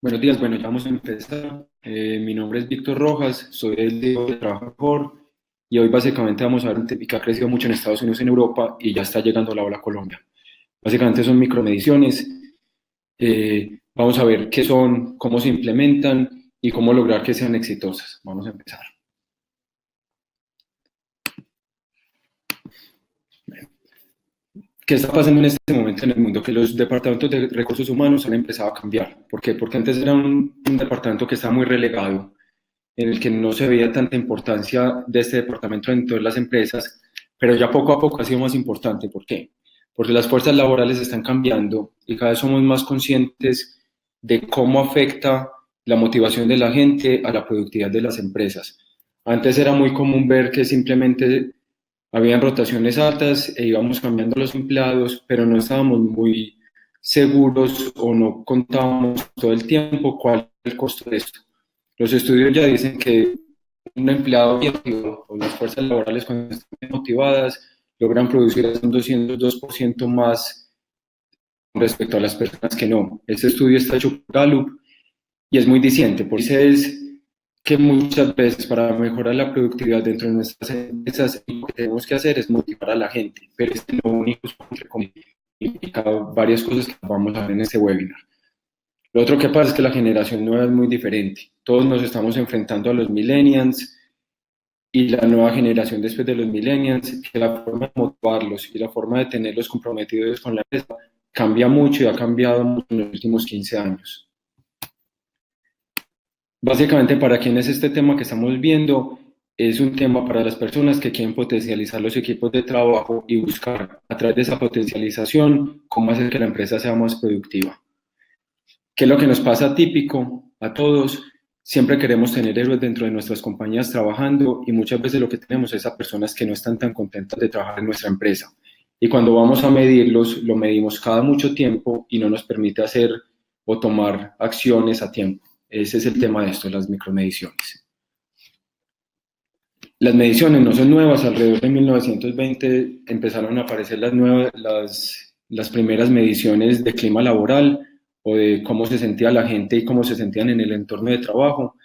Buenos días, bueno, ya vamos a empezar. Mi nombre es Víctor Rojas, soy el CEO de Trabaja Mejor y hoy básicamente vamos a ver un tema que ha crecido mucho en Estados Unidos y en Europa y ya está llegando la ola a Colombia. Básicamente son micromediciones. Vamos a ver qué son, cómo se implementan y cómo lograr que sean exitosas. Vamos a empezar. ¿Qué está pasando en este momento en el mundo? Que los departamentos de recursos humanos han empezado a cambiar. ¿Por qué? Porque antes era un departamento que estaba muy relegado, en el que no se veía tanta importancia de este departamento dentro de las empresas, pero ya poco a poco ha sido más importante. ¿Por qué? Porque las fuerzas laborales están cambiando y cada vez somos más conscientes de cómo afecta la motivación de la gente a la productividad de las empresas. Antes era muy común ver que simplemente habían rotaciones altas e íbamos cambiando los empleados, pero no estábamos muy seguros o no contábamos todo el tiempo cuál es el costo de esto. Los estudios ya dicen que un empleado bien motivado o las fuerzas laborales cuando están bien motivadas logran producir hasta un 202% más respecto a las personas que no. Este estudio está hecho por Gallup y es muy diciente. Por eso es que muchas veces para mejorar la productividad dentro de nuestras empresas lo que tenemos que hacer es motivar a la gente, pero es lo único que implica varias cosas que vamos a ver en este webinar. Lo otro que pasa es que la generación nueva es muy diferente. Todos nos estamos enfrentando a los millennials y la nueva generación después de los millennials, que la forma de motivarlos y la forma de tenerlos comprometidos con la empresa cambia mucho y ha cambiado mucho en los últimos 15 años. Básicamente, para quien es este tema que estamos viendo, es un tema para las personas que quieren potencializar los equipos de trabajo y buscar a través de esa potencialización cómo hacer que la empresa sea más productiva. ¿Qué es lo que nos pasa típico a todos? Siempre queremos tener héroes dentro de nuestras compañías trabajando y muchas veces lo que tenemos es a personas que no están tan contentas de trabajar en nuestra empresa. Y cuando vamos a medirlos, lo medimos cada mucho tiempo y no nos permite hacer o tomar acciones a tiempo. Ese es el tema de esto, las micromediciones. Las mediciones no son nuevas, alrededor de 1920 empezaron a aparecer las primeras mediciones de clima laboral o de cómo se sentía la gente y cómo se sentían en el entorno de trabajo,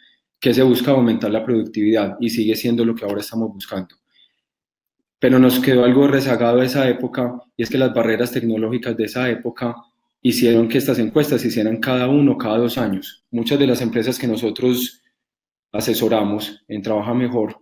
que se busca aumentar la productividad y sigue siendo lo que ahora estamos buscando. Pero nos quedó algo rezagado de esa época y es que las barreras tecnológicas de esa época hicieron que estas encuestas se hicieran cada 1 o cada 2 años. Muchas de las empresas que nosotros asesoramos en Trabaja Mejor,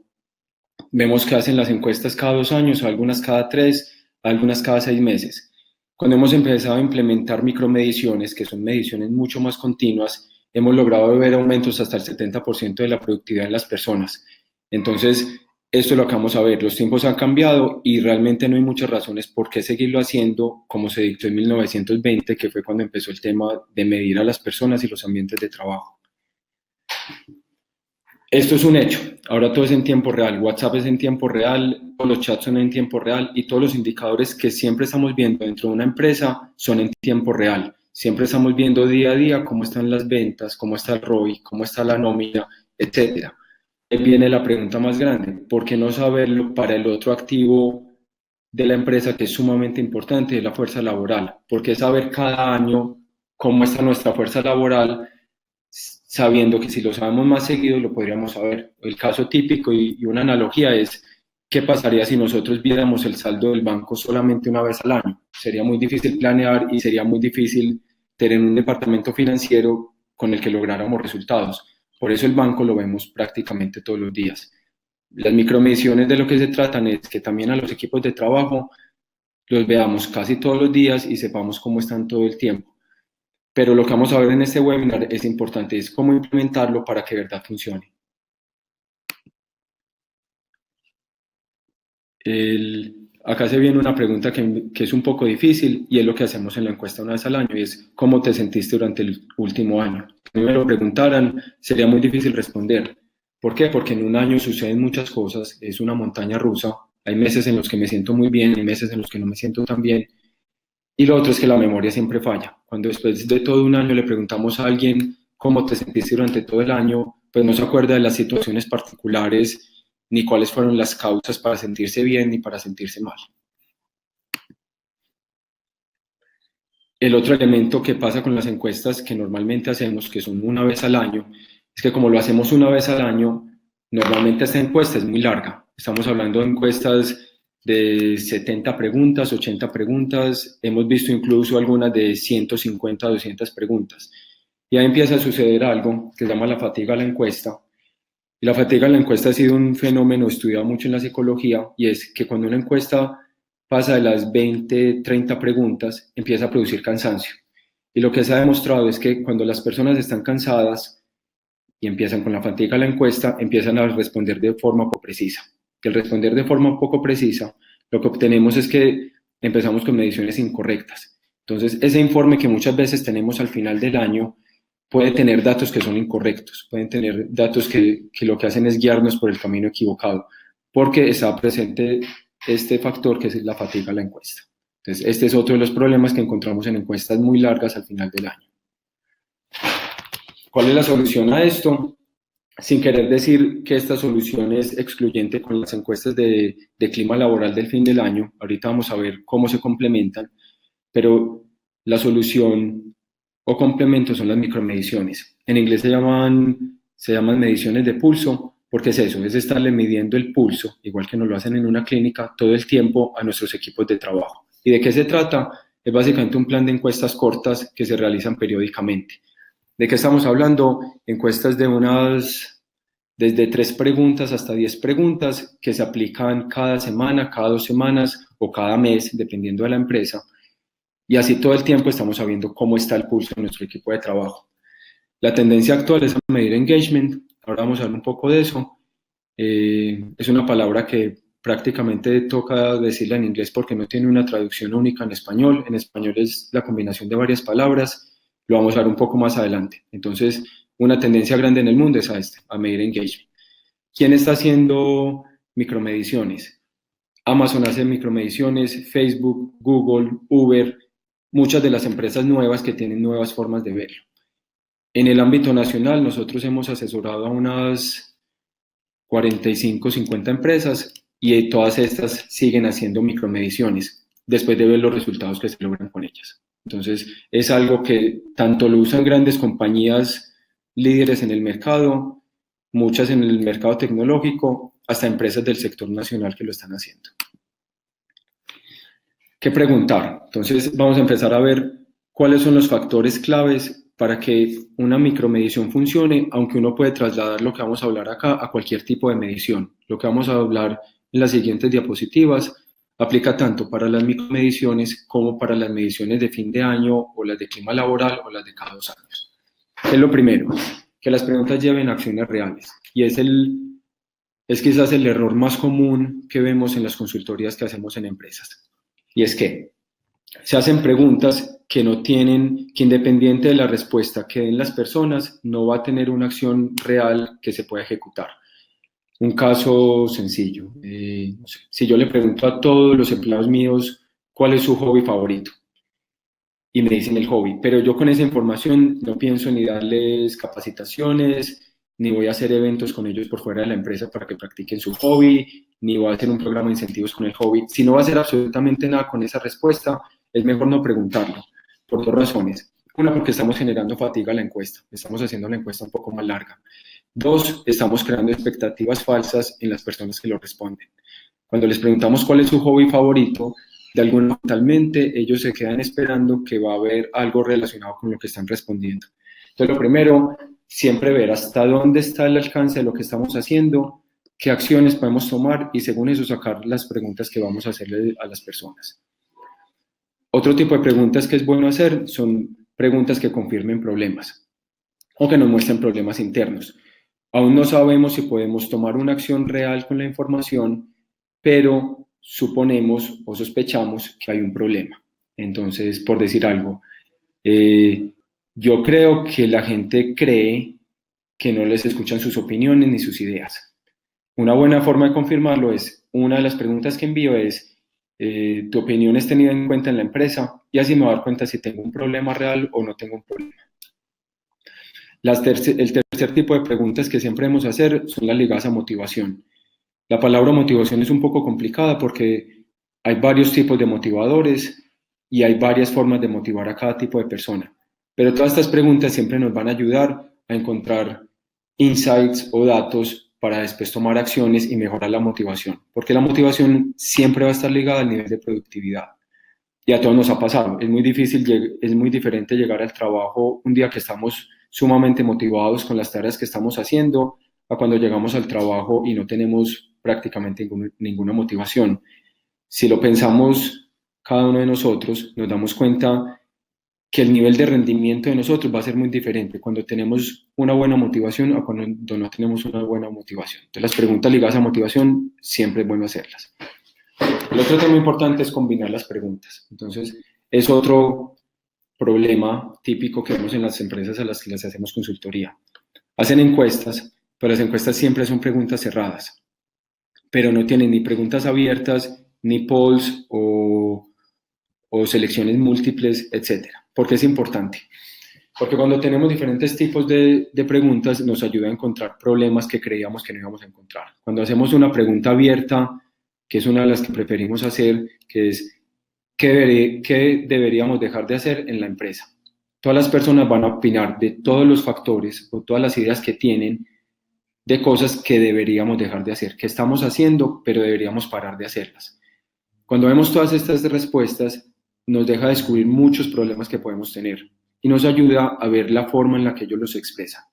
vemos que hacen las encuestas cada 2 años, algunas cada 3, algunas cada 6 meses. Cuando hemos empezado a implementar micromediciones, que son mediciones mucho más continuas, hemos logrado ver aumentos hasta el 70% de la productividad en las personas. Entonces, esto es lo que vamos a ver. Los tiempos han cambiado y realmente no hay muchas razones por qué seguirlo haciendo como se dictó en 1920, que fue cuando empezó el tema de medir a las personas y los ambientes de trabajo. Esto es un hecho. Ahora todo es en tiempo real. WhatsApp es en tiempo real, todos los chats son en tiempo real y todos los indicadores que siempre estamos viendo dentro de una empresa son en tiempo real. Siempre estamos viendo día a día cómo están las ventas, cómo está el ROI, cómo está la nómina, etcétera. Ahí viene la pregunta más grande. ¿Por qué no saberlo para el otro activo de la empresa que es sumamente importante, es la fuerza laboral? ¿Por qué saber cada año cómo está nuestra fuerza laboral, sabiendo que si lo sabemos más seguido lo podríamos saber? El caso típico y una analogía es, ¿qué pasaría si nosotros viéramos el saldo del banco solamente una vez al año? Sería muy difícil planear y sería muy difícil tener un departamento financiero con el que lográramos resultados. Por eso el banco lo vemos prácticamente todos los días. Las micromediciones de lo que se tratan es que también a los equipos de trabajo los veamos casi todos los días y sepamos cómo están todo el tiempo. Pero lo que vamos a ver en este webinar es importante, es cómo implementarlo para que de verdad funcione. Acá se viene una pregunta que es un poco difícil y es lo que hacemos en la encuesta una vez al año y es ¿cómo te sentiste durante el último año? Si me lo preguntaran, sería muy difícil responder. ¿Por qué? Porque en un año suceden muchas cosas, es una montaña rusa, hay meses en los que me siento muy bien, hay meses en los que no me siento tan bien. Y lo otro es que la memoria siempre falla. Cuando después de todo un año le preguntamos a alguien cómo te sentiste durante todo el año, pues no se acuerda de las situaciones particulares ni cuáles fueron las causas para sentirse bien ni para sentirse mal. El otro elemento que pasa con las encuestas que normalmente hacemos, que son una vez al año, es que como lo hacemos una vez al año, normalmente esta encuesta es muy larga. Estamos hablando de encuestas de 70 preguntas, 80 preguntas, hemos visto incluso algunas de 150, 200 preguntas. Y ahí empieza a suceder algo que se llama la fatiga a la encuesta. Y la fatiga a la encuesta ha sido un fenómeno estudiado mucho en la psicología, y es que cuando una encuesta pasa de las 20, 30 preguntas, empieza a producir cansancio. Y lo que se ha demostrado es que cuando las personas están cansadas y empiezan con la fatiga a la encuesta, empiezan a responder de forma poco precisa. Que al responder de forma poco precisa, lo que obtenemos es que empezamos con mediciones incorrectas. Entonces, ese informe que muchas veces tenemos al final del año puede tener datos que son incorrectos, pueden tener datos que lo que hacen es guiarnos por el camino equivocado, porque está presente este factor que es la fatiga a la encuesta. Entonces, este es otro de los problemas que encontramos en encuestas muy largas al final del año. ¿Cuál es la solución a esto? Sin querer decir que esta solución es excluyente con las encuestas de clima laboral del fin del año, ahorita vamos a ver cómo se complementan, pero la solución o complemento son las micromediciones. En inglés se llaman mediciones de pulso, porque es eso, es estarle midiendo el pulso, igual que nos lo hacen en una clínica, todo el tiempo a nuestros equipos de trabajo. ¿Y de qué se trata? Es básicamente un plan de encuestas cortas que se realizan periódicamente. ¿De qué estamos hablando? Encuestas de desde 3 preguntas hasta 10 preguntas que se aplican cada semana, cada 2 semanas o cada mes, dependiendo de la empresa. Y así todo el tiempo estamos sabiendo cómo está el pulso de nuestro equipo de trabajo. La tendencia actual es a medir engagement. Ahora vamos a hablar un poco de eso. Es una palabra que prácticamente toca decirla en inglés porque no tiene una traducción única en español. En español es la combinación de varias palabras. Lo vamos a ver un poco más adelante. Entonces, una tendencia grande en el mundo es a medir engagement. ¿Quién está haciendo micromediciones? Amazon hace micromediciones, Facebook, Google, Uber, muchas de las empresas nuevas que tienen nuevas formas de verlo. En el ámbito nacional, nosotros hemos asesorado a unas 45, 50 empresas y todas estas siguen haciendo micromediciones después de ver los resultados que se logran con ellas. Entonces, es algo que tanto lo usan grandes compañías líderes en el mercado, muchas en el mercado tecnológico, hasta empresas del sector nacional que lo están haciendo. ¿Qué preguntar? Entonces, vamos a empezar a ver cuáles son los factores claves para que una micromedición funcione, aunque uno puede trasladar lo que vamos a hablar acá a cualquier tipo de medición. Lo que vamos a hablar en las siguientes diapositivas aplica tanto para las micromediciones como para las mediciones de fin de año o las de clima laboral o las de cada 2 años. ¿Qué es lo primero? Que las preguntas lleven a acciones reales. Y es quizás el error más común que vemos en las consultorías que hacemos en empresas. Y es que se hacen preguntas que independiente de la respuesta que den las personas, no va a tener una acción real que se pueda ejecutar. Un caso sencillo, no sé, si yo le pregunto a todos los empleados míos cuál es su hobby favorito y me dicen el hobby, pero yo con esa información no pienso ni darles capacitaciones, ni voy a hacer eventos con ellos por fuera de la empresa para que practiquen su hobby, ni voy a hacer un programa de incentivos con el hobby. Si no va a hacer absolutamente nada con esa respuesta, es mejor no preguntarlo, por 2 razones. Una, porque estamos generando fatiga a la encuesta, estamos haciendo la encuesta un poco más larga. 2, estamos creando expectativas falsas en las personas que lo responden. Cuando les preguntamos cuál es su hobby favorito, de alguna mentalmente ellos se quedan esperando que va a haber algo relacionado con lo que están respondiendo. Entonces, lo primero, siempre ver hasta dónde está el alcance de lo que estamos haciendo, qué acciones podemos tomar y según eso sacar las preguntas que vamos a hacerle a las personas. Otro tipo de preguntas que es bueno hacer son preguntas que confirmen problemas o que nos muestren problemas internos. Aún no sabemos si podemos tomar una acción real con la información, pero suponemos o sospechamos que hay un problema. Entonces, por decir algo, yo creo que la gente cree que no les escuchan sus opiniones ni sus ideas. Una buena forma de confirmarlo es, una de las preguntas que envío es, ¿tu opinión es tenida en cuenta en la empresa? Y así me voy a dar cuenta si tengo un problema real o no tengo un problema. El tercer tipo de preguntas que siempre debemos hacer son las ligadas a motivación. La palabra motivación es un poco complicada porque hay varios tipos de motivadores y hay varias formas de motivar a cada tipo de persona. Pero todas estas preguntas siempre nos van a ayudar a encontrar insights o datos para después tomar acciones y mejorar la motivación, porque la motivación siempre va a estar ligada al nivel de productividad. Y a todos nos ha pasado, es muy difícil, es muy diferente llegar al trabajo un día que estamos sumamente motivados con las tareas que estamos haciendo, a cuando llegamos al trabajo y no tenemos prácticamente ninguna motivación. Si lo pensamos cada uno de nosotros, nos damos cuenta que el nivel de rendimiento de nosotros va a ser muy diferente cuando tenemos una buena motivación a cuando no tenemos una buena motivación. Entonces, las preguntas ligadas a motivación siempre es bueno hacerlas. El otro tema importante es combinar las preguntas. Entonces, es otro problema típico que vemos en las empresas a las que les hacemos consultoría. Hacen encuestas, pero las encuestas siempre son preguntas cerradas, pero no tienen ni preguntas abiertas, ni polls o selecciones múltiples, etc. ¿Por qué es importante? Porque cuando tenemos diferentes tipos de preguntas nos ayuda a encontrar problemas que creíamos que no íbamos a encontrar. Cuando hacemos una pregunta abierta, que es una de las que preferimos hacer, que es ¿qué deberíamos dejar de hacer en la empresa? Todas las personas van a opinar de todos los factores o todas las ideas que tienen de cosas que deberíamos dejar de hacer, que estamos haciendo, pero deberíamos parar de hacerlas. Cuando vemos todas estas respuestas, nos deja descubrir muchos problemas que podemos tener y nos ayuda a ver la forma en la que ellos los expresan.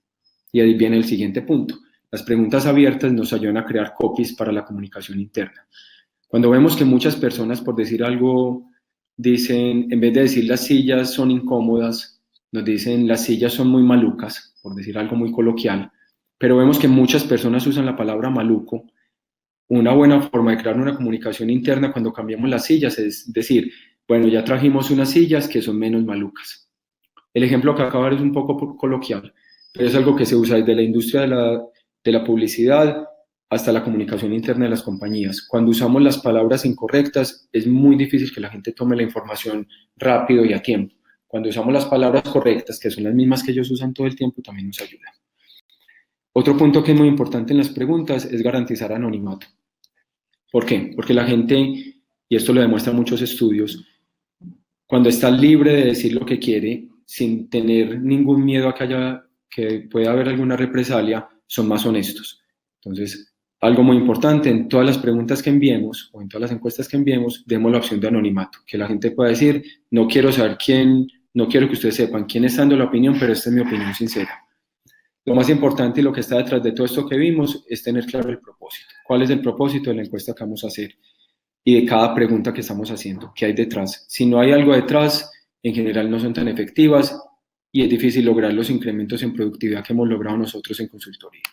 Y ahí viene el siguiente punto. Las preguntas abiertas nos ayudan a crear copies para la comunicación interna. Cuando vemos que muchas personas, por decir algo, dicen, en vez de decir las sillas son incómodas, nos dicen las sillas son muy malucas, por decir algo muy coloquial, pero vemos que muchas personas usan la palabra maluco. Una buena forma de crear una comunicación interna cuando cambiamos las sillas es decir, bueno, ya trajimos unas sillas que son menos malucas. El ejemplo que acabo de dar es un poco coloquial, pero es algo que se usa desde la industria de la publicidad hasta la comunicación interna de las compañías. Cuando usamos las palabras incorrectas, es muy difícil que la gente tome la información rápido y a tiempo. Cuando usamos las palabras correctas, que son las mismas que ellos usan todo el tiempo, también nos ayuda. Otro punto que es muy importante en las preguntas es garantizar anonimato. ¿Por qué? Porque la gente, y esto lo demuestran muchos estudios, cuando está libre de decir lo que quiere, sin tener ningún miedo a que pueda haber alguna represalia, son más honestos. Entonces, algo muy importante, en todas las preguntas que enviemos o en todas las encuestas que enviemos, demos la opción de anonimato, que la gente pueda decir, no quiero saber no quiero que ustedes sepan quién está dando la opinión, pero esta es mi opinión sincera. Lo más importante y lo que está detrás de todo esto que vimos es tener claro el propósito. ¿Cuál es el propósito de la encuesta que vamos a hacer? Y de cada pregunta que estamos haciendo, ¿qué hay detrás? Si no hay algo detrás, en general no son tan efectivas y es difícil lograr los incrementos en productividad que hemos logrado nosotros en consultoría.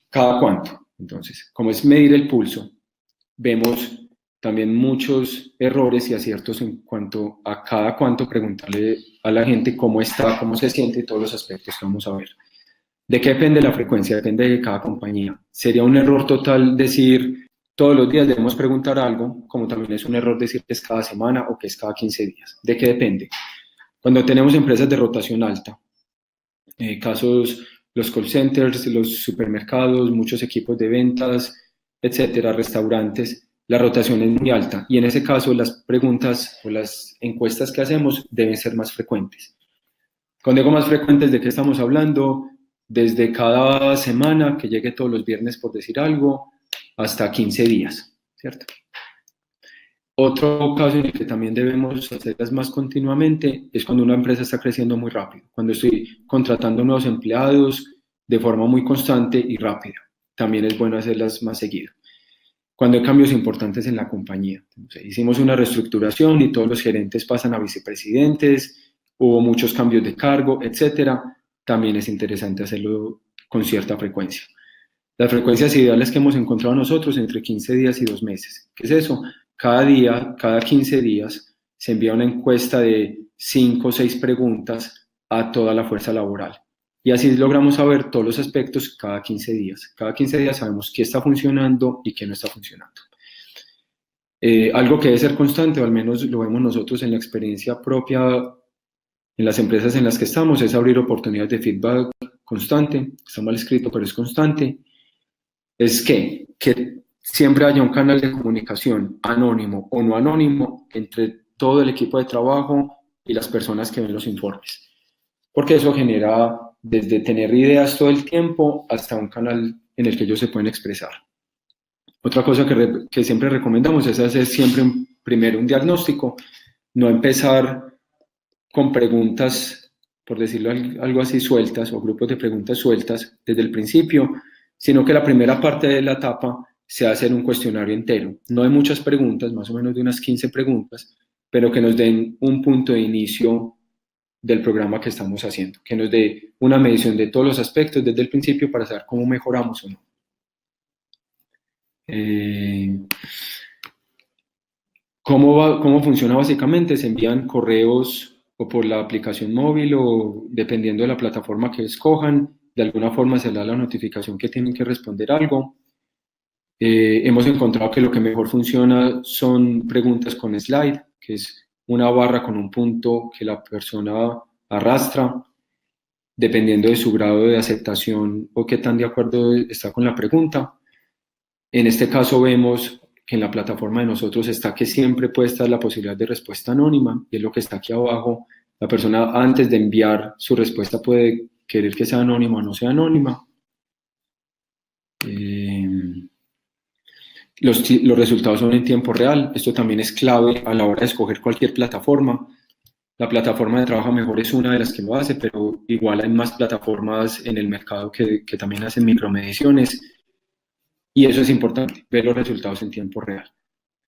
¿Cada cuánto? Entonces, como es medir el pulso, vemos también muchos errores y aciertos en cuanto a cada cuánto preguntarle a la gente cómo está, cómo se siente y todos los aspectos que vamos a ver. ¿De qué depende la frecuencia? Depende de cada compañía. Sería un error total decir todos los días debemos preguntar algo, como también es un error decir que es cada semana o que es cada 15 días. ¿De qué depende? Cuando tenemos empresas de rotación alta, casos, los call centers, los supermercados, muchos equipos de ventas, etcétera, restaurantes, la rotación es muy alta y en ese caso las preguntas o las encuestas que hacemos deben ser más frecuentes. Cuando digo más frecuentes, ¿de qué estamos hablando? Desde cada semana, que llegue todos los viernes por decir algo, hasta 15 días, ¿cierto? Otro caso en el que también debemos hacerlas más continuamente es cuando una empresa está creciendo muy rápido, cuando estoy contratando nuevos empleados de forma muy constante y rápida. También es bueno hacerlas más seguido. Cuando hay cambios importantes en la compañía. Entonces, hicimos una reestructuración y todos los gerentes pasan a vicepresidentes, hubo muchos cambios de cargo, etcétera. También es interesante hacerlo con cierta frecuencia. Las frecuencias ideales que hemos encontrado nosotros entre 15 días y 2 meses. ¿Qué es eso? Cada día, cada 15 días, se envía una encuesta de 5 o 6 preguntas a toda la fuerza laboral. Y así logramos saber todos los aspectos cada 15 días. Cada 15 días sabemos qué está funcionando y qué no está funcionando. Algo que debe ser constante, o al menos lo vemos nosotros en la experiencia propia en las empresas en las que estamos, es abrir oportunidades de feedback constante. Está mal escrito, pero es constante. Es que siempre haya un canal de comunicación anónimo o no anónimo entre todo el equipo de trabajo y las personas que ven los informes, porque eso genera desde tener ideas todo el tiempo hasta un canal en el que ellos se pueden expresar. Otra cosa que siempre recomendamos es hacer siempre primero un diagnóstico, no empezar con preguntas, por decirlo algo así, sueltas o grupos de preguntas sueltas desde el principio, sino que la primera parte de la etapa se hace en un cuestionario entero. No hay muchas preguntas, más o menos de unas 15 preguntas, pero que nos den un punto de inicio del programa que estamos haciendo, que nos dé una medición de todos los aspectos desde el principio para saber cómo mejoramos o no. ¿Cómo funciona básicamente? Se envían correos o por la aplicación móvil o dependiendo de la plataforma que escojan, de alguna forma se les da la notificación que tienen que responder algo. Hemos encontrado que lo que mejor funciona son preguntas con slide, que es una barra con un punto que la persona arrastra, dependiendo de su grado de aceptación o qué tan de acuerdo está con la pregunta. En este caso vemos que en la plataforma de nosotros está que siempre puede estar la posibilidad de respuesta anónima, y es lo que está aquí abajo. La persona antes de enviar su respuesta puede querer que sea anónima o no sea anónima. Los resultados son en tiempo real. Esto también es clave a la hora de escoger cualquier plataforma. La plataforma de Trabaja Mejor es una de las que lo hace, pero igual hay más plataformas en el mercado que también hacen micromediciones. Y eso es importante, ver los resultados en tiempo real.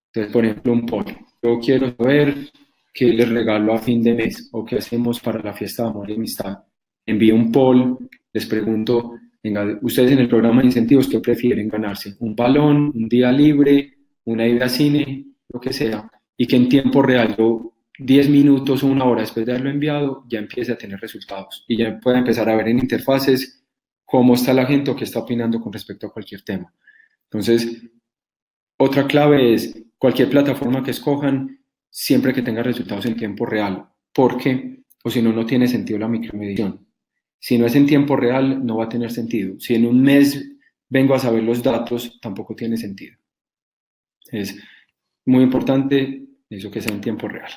Entonces, por ejemplo, un poll. Yo quiero saber qué les regalo a fin de mes o qué hacemos para la fiesta de amor y amistad. Envío un poll, les pregunto, venga, ustedes en el programa de incentivos, ¿qué prefieren ganarse? ¿Un balón, un día libre, una ida al cine, lo que sea? Y que en tiempo real, yo 10 minutos o una hora después de haberlo enviado, ya empiece a tener resultados y ya pueda empezar a ver en interfaces cómo está la gente o qué está opinando con respecto a cualquier tema. Entonces, otra clave es cualquier plataforma que escojan, siempre que tenga resultados en tiempo real, porque, o si no, no tiene sentido la micromedición. Si no es en tiempo real, no va a tener sentido. Si en un mes vengo a saber los datos, tampoco tiene sentido. Es muy importante eso que sea en tiempo real.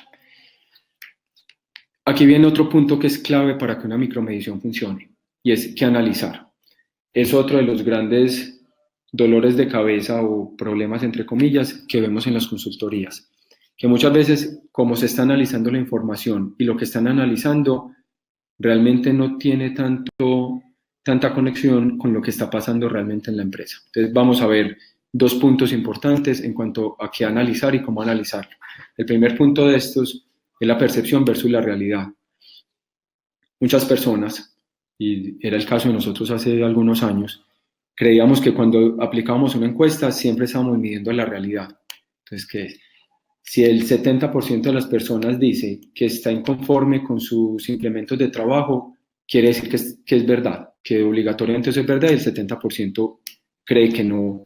Aquí viene otro punto que es clave para que una micromedición funcione, y es que analizar. Es otro de los grandes dolores de cabeza o problemas, entre comillas, que vemos en las consultorías, que muchas veces, como se está analizando la información y lo que están analizando realmente no tiene tanta conexión con lo que está pasando realmente en la empresa. Entonces vamos a ver dos puntos importantes en cuanto a qué analizar y cómo analizarlo. El primer punto de estos es la percepción versus la realidad. Muchas personas, y era el caso de nosotros hace algunos años, creíamos que cuando aplicábamos una encuesta siempre estábamos midiendo la realidad. Entonces, que si el 70% de las personas dice que está inconforme con sus implementos de trabajo, quiere decir que es verdad, que obligatoriamente eso es verdad, y el 70% cree que no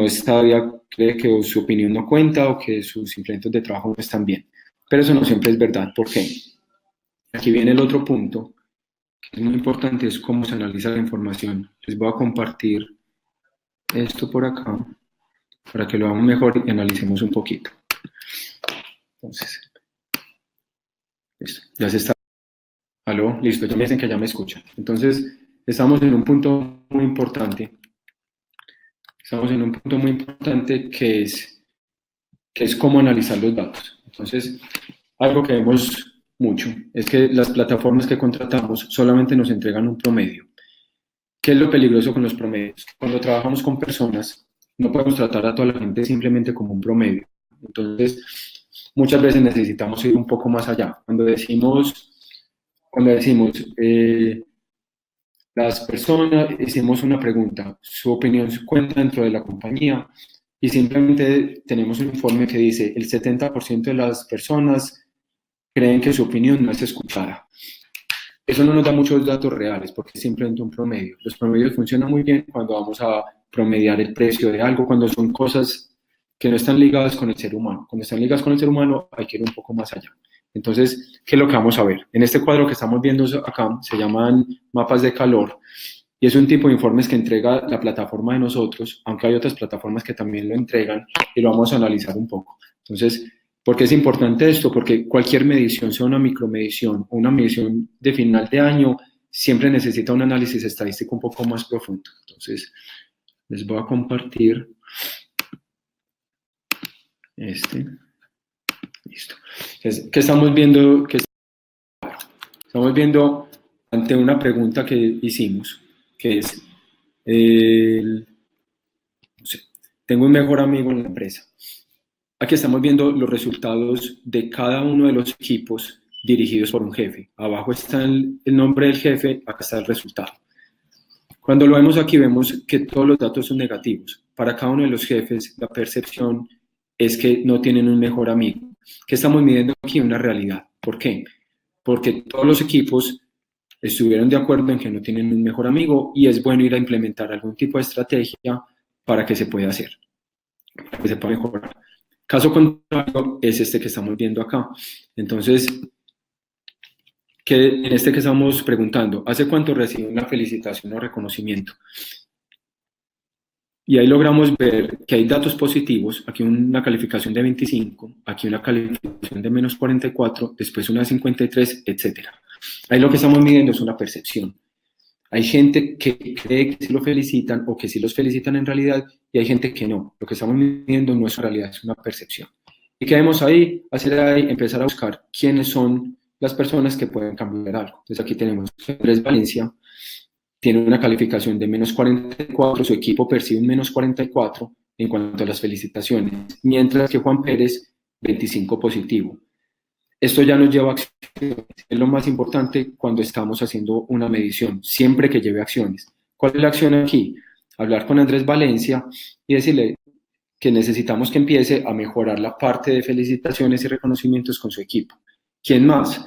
está bien, cree que su opinión no cuenta o que sus implementos de trabajo no están bien. Pero eso no siempre es verdad. ¿Por qué? Aquí viene el otro punto, que es muy importante, es cómo se analiza la información. Les voy a compartir esto por acá para que lo hagamos mejor y analicemos un poquito. Entonces, listo, ya se está. ¿Aló? Listo, ya me dicen que ya me escuchan. Entonces, estamos en un punto muy importante. Estamos en un punto muy importante que es cómo analizar los datos. Entonces, algo que vemos mucho es que las plataformas que contratamos solamente nos entregan un promedio. ¿Qué es lo peligroso con los promedios? Cuando trabajamos con personas, no podemos tratar a toda la gente simplemente como un promedio. Entonces, muchas veces necesitamos ir un poco más allá. Cuando decimos las personas, hicimos una pregunta, su opinión cuenta dentro de la compañía, y simplemente tenemos un informe que dice el 70% de las personas creen que su opinión no es escuchada. Eso no nos da muchos datos reales porque es simplemente un promedio. Los promedios funcionan muy bien cuando vamos a promediar el precio de algo, cuando son cosas que no están ligadas con el ser humano. Cuando están ligadas con el ser humano hay que ir un poco más allá. Entonces, ¿qué es lo que vamos a ver? En este cuadro que estamos viendo acá, se llaman mapas de calor. y es un tipo de informes que entrega la plataforma de nosotros, aunque hay otras plataformas que también lo entregan, y lo vamos a analizar un poco. Entonces, ¿por qué es importante esto? Porque cualquier medición, sea una micromedición o una medición de final de año, siempre necesita un análisis estadístico un poco más profundo. Entonces, les voy a compartir listo. Entonces, ¿qué estamos viendo? Estamos viendo ante una pregunta que hicimos, que es, no sé, tengo un mejor amigo en la empresa. Aquí estamos viendo los resultados de cada uno de los equipos dirigidos por un jefe. Abajo está el nombre del jefe, acá está el resultado. Cuando lo vemos aquí, vemos que todos los datos son negativos. Para cada uno de los jefes, la percepción es que no tienen un mejor amigo. ¿Qué estamos midiendo aquí? Una realidad. ¿Por qué? Porque todos los equipos estuvieron de acuerdo en que no tienen un mejor amigo y es bueno ir a implementar algún tipo de estrategia para que se pueda hacer, para que se pueda mejorar. Caso contrario es este que estamos viendo acá. Entonces, en este que estamos preguntando, ¿hace cuánto recibe una felicitación o reconocimiento? Y ahí logramos ver que hay datos positivos, aquí una calificación de 25, aquí una calificación de menos 44, después una 53, etc. Ahí lo que estamos midiendo es una percepción. Hay gente que cree que sí lo felicitan o que sí los felicitan en realidad y hay gente que no. Lo que estamos midiendo no es una realidad, es una percepción. ¿Y qué vemos ahí? Hacer ahí, empezar a buscar quiénes son las personas que pueden cambiar algo. Entonces aquí tenemos Andrés Valencia, tiene una calificación de menos 44, su equipo percibe un menos 44 en cuanto a las felicitaciones, mientras que Juan Pérez, 25 positivo. Esto ya nos lleva a acciones, es lo más importante cuando estamos haciendo una medición, siempre que lleve acciones. ¿Cuál es la acción aquí? Hablar con Andrés Valencia y decirle que necesitamos que empiece a mejorar la parte de felicitaciones y reconocimientos con su equipo. ¿Quién más?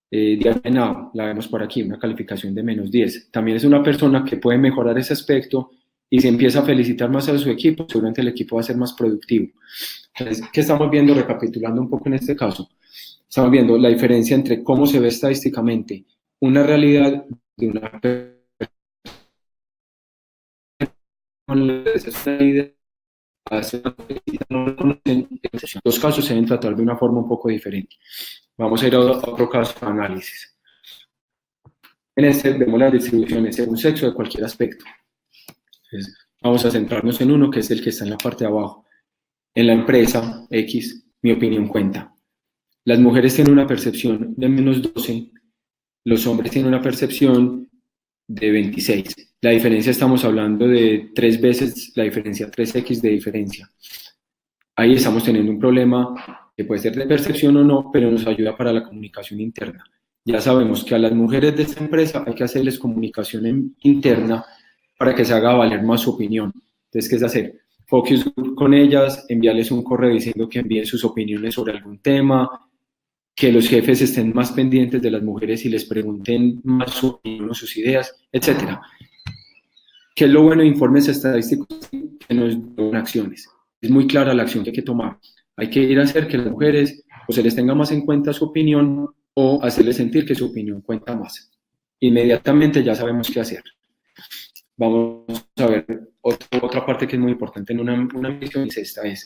Diana Henao, la vemos por aquí, una calificación de menos 10. También es una persona que puede mejorar ese aspecto y si empieza a felicitar más a su equipo, seguramente el equipo va a ser más productivo. Entonces, ¿qué estamos viendo? Recapitulando un poco en este caso. Estamos viendo la diferencia entre cómo se ve estadísticamente una realidad de una persona. Los casos se deben tratar de una forma un poco diferente. Vamos a ir a otro caso de análisis. En este vemos las distribuciones según sexo de cualquier aspecto. Entonces, vamos a centrarnos en uno que es el que está en la parte de abajo. En la empresa X, mi opinión cuenta. Las mujeres tienen una percepción de menos 12, los hombres tienen una percepción de 26. La diferencia, estamos hablando de 3 veces la diferencia, 3x de diferencia. Ahí estamos teniendo un problema que puede ser de percepción o no, pero nos ayuda para la comunicación interna. Ya sabemos que a las mujeres de esta empresa hay que hacerles comunicación interna para que se haga valer más su opinión. Entonces, ¿qué es hacer? Focus group con ellas, enviarles un correo diciendo que envíen sus opiniones sobre algún tema, que los jefes estén más pendientes de las mujeres y les pregunten más su opinión o sus ideas, etc. ¿Qué es lo bueno de informes estadísticos? Que nos dan acciones. Es muy clara la acción que hay que tomar. Hay que ir a hacer que las mujeres o se les tenga más en cuenta su opinión o hacerles sentir que su opinión cuenta más. Inmediatamente ya sabemos qué hacer. Vamos a ver otra parte que es muy importante en una misión, es esta, es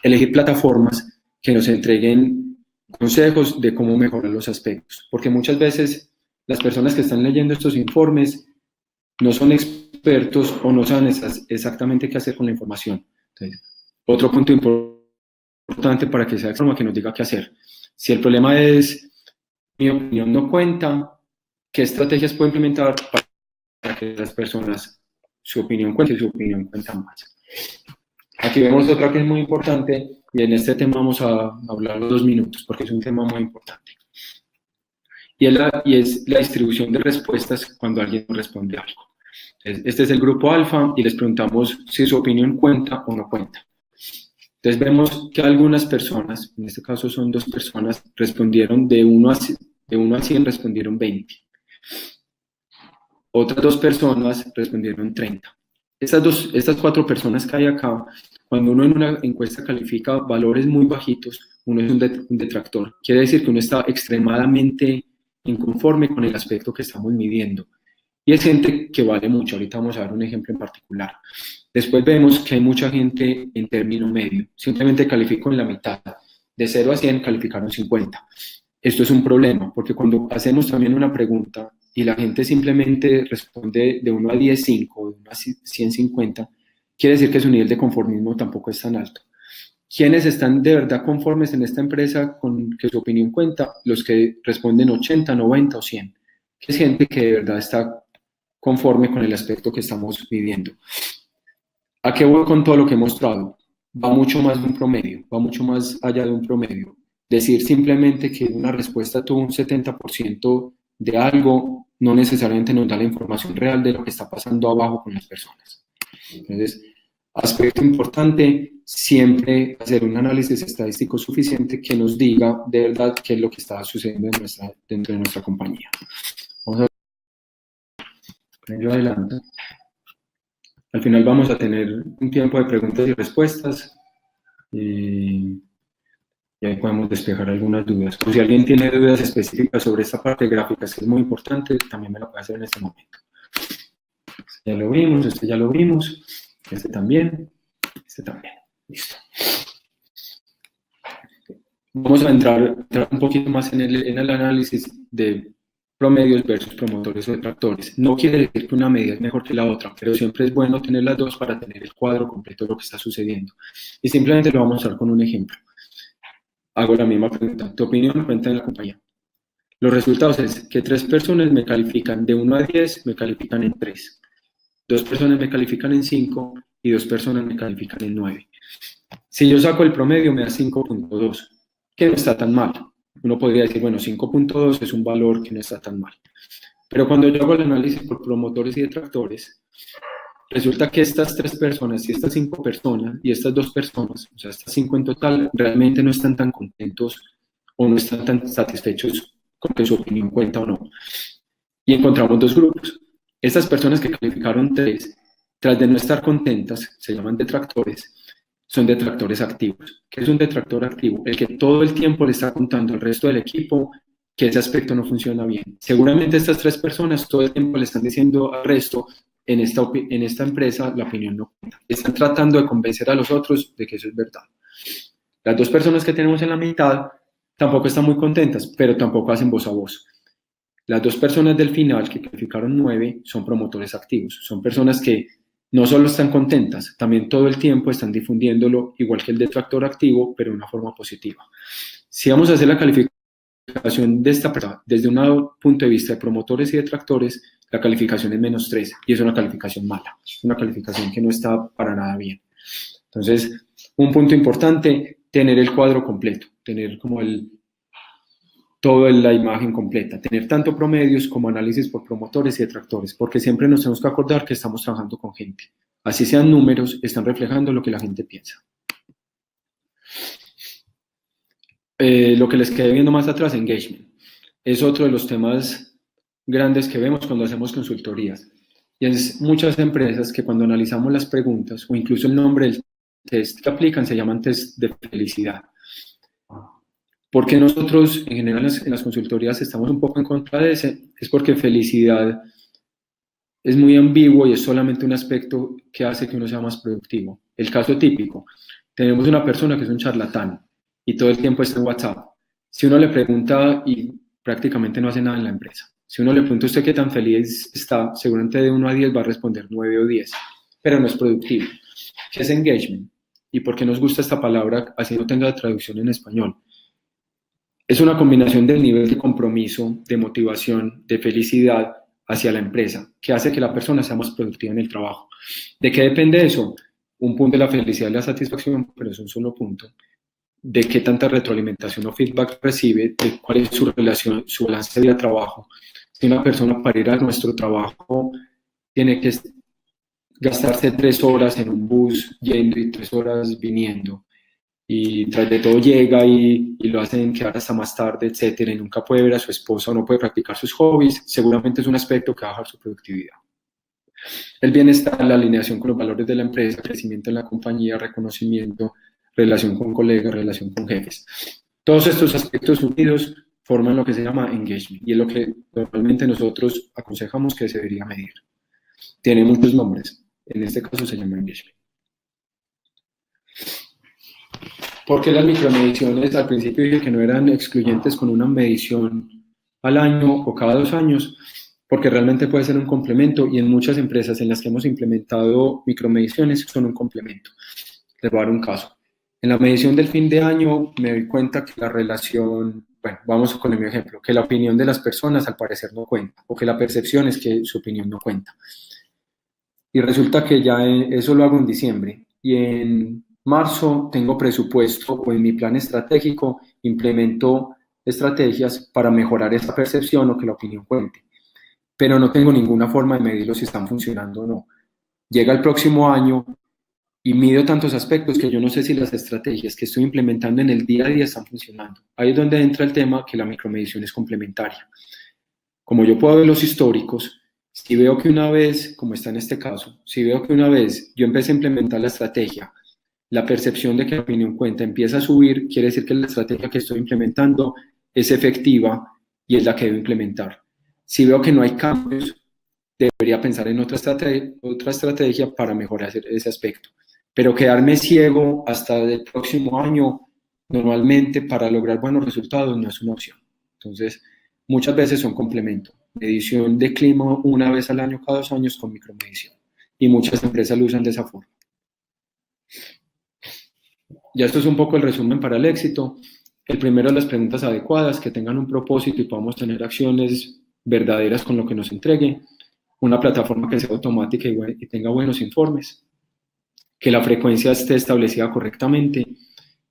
elegir plataformas que nos entreguen consejos de cómo mejorar los aspectos, porque muchas veces las personas que están leyendo estos informes no son expertos o no saben exactamente qué hacer con la información. Entonces, otro punto importante para que sea de forma que nos diga qué hacer. Si el problema es mi opinión no cuenta, ¿qué estrategias puedo implementar para que las personas su opinión cuente y su opinión cuenta más? Aquí vemos otra que es muy importante y en este tema vamos a hablar 2 minutos porque es un tema muy importante. Y es la distribución de respuestas cuando alguien responde algo. Entonces, este es el grupo alfa y les preguntamos si su opinión cuenta o no cuenta. Entonces vemos que algunas personas, en este caso son 2 personas, respondieron de 1 a 100 respondieron 20. Otras 2 personas respondieron 30. Estas 4 personas que hay acá, cuando uno en una encuesta califica valores muy bajitos, uno es un detractor. Quiere decir que uno está extremadamente inconforme con el aspecto que estamos midiendo. Y es gente que vale mucho. Ahorita vamos a dar un ejemplo en particular. Después vemos que hay mucha gente en término medio. Simplemente calificó en la mitad. De 0 a 100 calificaron 50. Esto es un problema, porque cuando hacemos también una pregunta y la gente simplemente responde de 1 a 10, 5, de 1 a 100, 50, quiere decir que su nivel de conformismo tampoco es tan alto. ¿Quiénes están de verdad conformes en esta empresa con que su opinión cuenta? Los que responden 80, 90 o 100. Que es gente que de verdad está conforme con el aspecto que estamos viviendo. ¿A qué voy con todo lo que he mostrado? Va mucho más de un promedio, va mucho más allá de un promedio. Decir simplemente que una respuesta tuvo un 70% de algo no necesariamente nos da la información real de lo que está pasando abajo con las personas. Entonces, aspecto importante, siempre hacer un análisis estadístico suficiente que nos diga de verdad qué es lo que está sucediendo dentro de nuestra compañía. Vamos a ver, yo adelanto. Al final vamos a tener un tiempo de preguntas y respuestas y ahí podemos despejar algunas dudas. O si alguien tiene dudas específicas sobre esta parte de gráficas, que es muy importante, también me lo puede hacer en este momento. Ya lo vimos, este ya lo vimos, este también. Listo. Vamos a entrar un poquito más en el análisis de promedios versus promotores o detractores. No quiere decir que una medida es mejor que la otra, pero siempre es bueno tener las dos para tener el cuadro completo de lo que está sucediendo. Y simplemente lo vamos a usar con un ejemplo. Hago la misma pregunta. ¿Tu opinión cuenta en la compañía? Los resultados es que 3 personas me califican de 1 a 10, me califican en 3. 2 personas me califican en 5 y 2 personas me califican en 9. Si yo saco el promedio me da 5.2, que no está tan mal. Uno podría decir, bueno, 5.2 es un valor que no está tan mal. Pero cuando yo hago el análisis por promotores y detractores, resulta que estas 3 personas y estas 5 personas y estas 2 personas, o sea, estas 5 en total, realmente no están tan contentos o no están tan satisfechos con que su opinión cuenta o no. Y encontramos 2 grupos. Estas personas que calificaron 3, tras de no estar contentas, se llaman detractores, son detractores activos. ¿Qué es un detractor activo? El que todo el tiempo le está contando al resto del equipo que ese aspecto no funciona bien. Seguramente estas 3 personas todo el tiempo le están diciendo al resto, en esta empresa la opinión no cuenta. Están tratando de convencer a los otros de que eso es verdad. Las 2 personas que tenemos en la mitad tampoco están muy contentas, pero tampoco hacen voz a voz. Las 2 personas del final que calificaron 9 son promotores activos. Son personas que no solo están contentas, también todo el tiempo están difundiéndolo, igual que el detractor activo, pero de una forma positiva. Si vamos a hacer la calificación de esta persona desde un punto de vista de promotores y detractores, la calificación es -3 y es una calificación mala, es una calificación que no está para nada bien. Entonces, un punto importante, tener el cuadro completo, tener como toda la imagen completa, tener tanto promedios como análisis por promotores y detractores, porque siempre nos tenemos que acordar que estamos trabajando con gente. Así sean números, están reflejando lo que la gente piensa. Lo que les quedé viendo más atrás, engagement. Es otro de los temas grandes que vemos cuando hacemos consultorías. Y es muchas empresas que cuando analizamos las preguntas, o incluso el nombre del test que aplican, se llaman test de felicidad. Porque nosotros, en general, en las consultorías estamos un poco en contra de ese, es porque felicidad es muy ambiguo y es solamente un aspecto que hace que uno sea más productivo. El caso típico, tenemos una persona que es un charlatán y todo el tiempo está en WhatsApp. Si uno le pregunta y prácticamente no hace nada en la empresa, si uno le pregunta a usted qué tan feliz está, seguramente de 1 a 10 va a responder 9 o 10, pero no es productivo. ¿Qué es engagement? ¿Y por qué nos gusta esta palabra así no tenga traducción en español? Es una combinación del nivel de compromiso, de motivación, de felicidad hacia la empresa, que hace que la persona sea más productiva en el trabajo. ¿De qué depende eso? Un punto de la felicidad y la satisfacción, pero es un solo punto. De qué tanta retroalimentación o feedback recibe, de cuál es su relación, su balance de trabajo. Si una persona para ir a nuestro trabajo tiene que gastarse 3 horas en un bus yendo y 3 horas viniendo, y tras de todo llega y lo hacen quedar hasta más tarde, etcétera, y nunca puede ver a su esposa o no puede practicar sus hobbies, seguramente es un aspecto que va a bajar su productividad. El bienestar, la alineación con los valores de la empresa, crecimiento en la compañía, reconocimiento, relación con colegas, relación con jefes. Todos estos aspectos unidos forma en lo que se llama engagement, y es lo que normalmente nosotros aconsejamos que se debería medir. Tiene muchos nombres, en este caso se llama engagement. ¿Por qué las micromediciones? Al principio dije que no eran excluyentes con una medición al año o cada 2 años, porque realmente puede ser un complemento, y en muchas empresas en las que hemos implementado micromediciones son un complemento. Les voy a dar un caso. En la medición del fin de año me doy cuenta que la relación, bueno, vamos con el mismo ejemplo, que la opinión de las personas al parecer no cuenta, o que la percepción es que su opinión no cuenta. Y resulta que ya eso lo hago en diciembre, y en marzo tengo presupuesto o en mi plan estratégico implemento estrategias para mejorar esa percepción o que la opinión cuente, pero no tengo ninguna forma de medirlo si están funcionando o no. Llega el próximo año y mido tantos aspectos que yo no sé si las estrategias que estoy implementando en el día a día están funcionando. Ahí es donde entra el tema que la micromedición es complementaria. Como yo puedo ver los históricos, si veo que una vez, como está en este caso, si veo que una vez yo empecé a implementar la estrategia, la percepción de que la opinión cuenta empieza a subir, quiere decir que la estrategia que estoy implementando es efectiva y es la que debo implementar. Si veo que no hay cambios, debería pensar en otra estrategia para mejorar ese aspecto. Pero quedarme ciego hasta el próximo año, normalmente para lograr buenos resultados, no es una opción. Entonces, muchas veces son complementos. Medición de clima una vez al año, cada 2 años con micromedición. Y muchas empresas lo usan de esa forma. Ya esto es un poco el resumen para el éxito. El primero, las preguntas adecuadas, que tengan un propósito y podamos tener acciones verdaderas con lo que nos entregue. Una plataforma que sea automática y tenga buenos informes. Que la frecuencia esté establecida correctamente.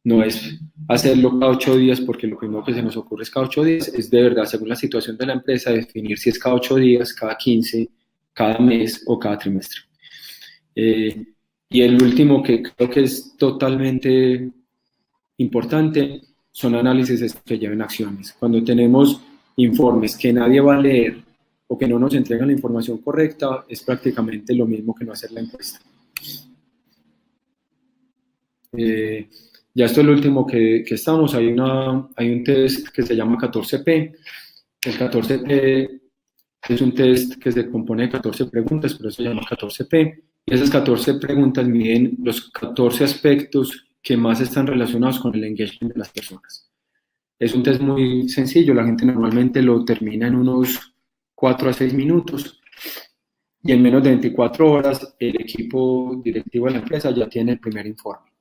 No es hacerlo cada 8 días porque lo primero que se nos ocurre es cada 8 días. Es de verdad, según la situación de la empresa, definir si es cada 8 días, cada 15, cada mes o cada trimestre. Y el último, que creo que es totalmente importante, son análisis que lleven acciones. Cuando tenemos informes que nadie va a leer o que no nos entregan la información correcta, es prácticamente lo mismo que no hacer la encuesta. Ya esto es lo último que estamos. Hay un test que se llama 14P. El 14P es un test que se compone de 14 preguntas, por eso se llama 14P. Y esas 14 preguntas miden los 14 aspectos que más están relacionados con el engagement de las personas. Es un test muy sencillo, la gente normalmente lo termina en unos 4 a 6 minutos y en menos de 24 horas el equipo directivo de la empresa ya tiene el primer informe.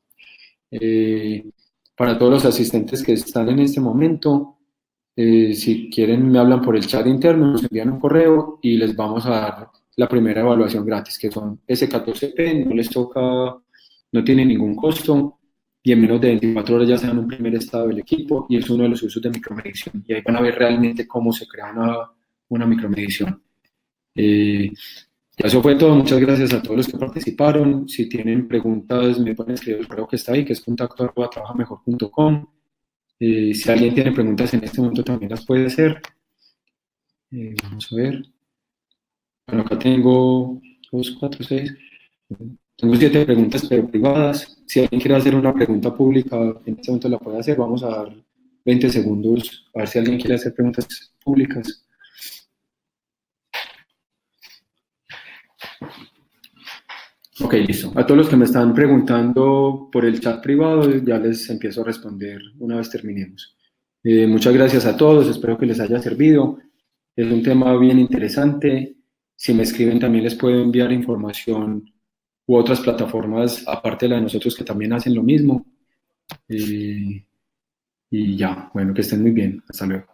Para todos los asistentes que están en este momento, si quieren me hablan por el chat interno, nos envían un correo y les vamos a dar la primera evaluación gratis, que son S14P, no les toca, no tiene ningún costo, y en menos de 24 horas ya se dan un primer estado del equipo, y es uno de los usos de micromedición, y ahí van a ver realmente cómo se crea una micromedición. Eso fue todo, muchas gracias a todos los que participaron. Si tienen preguntas me pueden escribir el correo que está ahí, que es contacto@trabajamejor.com. Si alguien tiene preguntas en este momento también las puede hacer. Vamos a ver. Bueno, acá tengo 2, 4, 6. Tengo 7 preguntas pero privadas. Si alguien quiere hacer una pregunta pública, en este momento la puede hacer. Vamos a dar 20 segundos a ver si alguien quiere hacer preguntas públicas. Ok, listo. A todos los que me están preguntando por el chat privado, ya les empiezo a responder una vez terminemos. Muchas gracias a todos, espero que les haya servido. Es un tema bien interesante. Si me escriben también les puedo enviar información u otras plataformas aparte de la de nosotros que también hacen lo mismo. Y ya, bueno, que estén muy bien. Hasta luego.